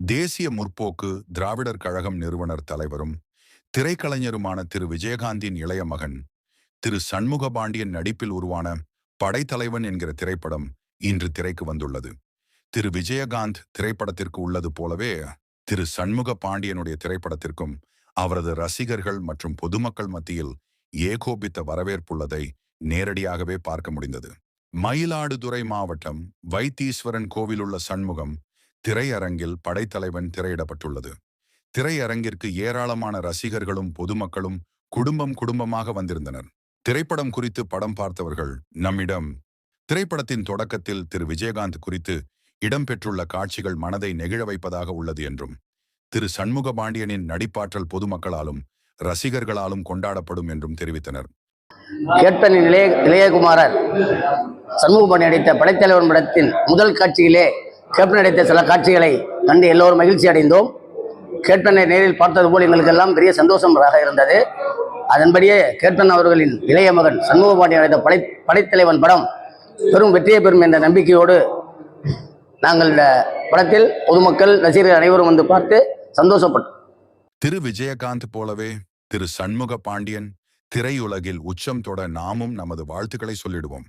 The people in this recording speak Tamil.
தேசிய முற்போக்கு திராவிடர் கழகம் நிறுவனர் தலைவரும் திரைக்கலைஞருமான திரு விஜயகாந்தின் இளைய மகன் திரு சண்முகபாண்டியன் நடிப்பில் உருவான படைத்தலைவன் என்கிற திரைப்படம் இன்று திரைக்கு வந்துள்ளது. திரு விஜயகாந்த் திரைப்படத்திற்கு உள்ளது போலவே திரு சண்முக பாண்டியனுடைய திரைப்படத்திற்கும் அவரது ரசிகர்கள் மற்றும் பொதுமக்கள் மத்தியில் ஏகோபித்த வரவேற்புள்ளதை நேரடியாகவே பார்க்க முடிந்தது. மயிலாடுதுறை மாவட்டம் வைத்தீஸ்வரன் கோவில் உள்ள சண்முகம் திரையரங்கில் படைத்தலைவன் திரையிடப்பட்டுள்ளது. திரையரங்கிற்கு ஏராளமான ரசிகர்களும் பொதுமக்களும் குடும்பமாக வந்திருந்தனர். திரைப்படம் குறித்து படம் பார்த்தவர்கள் நம்மிடம் திரைப்படத்தின் தொடக்கத்தில் திரு விஜயகாந்த் குறித்து இடம்பெற்றுள்ள காட்சிகள் மனதை நெகிழ வைப்பதாக உள்ளது என்றும், திரு சண்முகபாண்டியனின் நடிப்பாற்றல் பொதுமக்களாலும் ரசிகர்களாலும் கொண்டாடப்படும் என்றும் தெரிவித்தனர். கேப்டன் இளையகுமாரர் சண்முகபாண்டியன் நடித்த படைத்தலைவன் படத்தின் முதல் காட்சியிலே கேப்டன் நடித்த சில காட்சிகளை கண்டு எல்லோரும் மகிழ்ச்சி அடைந்தோம். கேப்டனை நேரில் பார்த்தது போல் எங்களுக்கெல்லாம் பெரிய சந்தோஷமாக இருந்தது. அதன்படியே கேப்டன் அவர்களின் இளைய மகன் சண்முகபாண்டியன் நடித்த படைத்தலைவன் படம் பெரும் வெற்றியை பெறும் என்ற நம்பிக்கையோடு நாங்கள் இந்த படத்தில் பொதுமக்கள் ரசிகர்கள் அனைவரும் வந்து பார்த்து சந்தோஷப்பட்டோம். திரு விஜயகாந்த் போலவே திரு சண்முக பாண்டியன் திரையுலகில் உச்சம் தொட நாமும் நமது வாழ்த்துக்களை சொல்லிடுவோம்.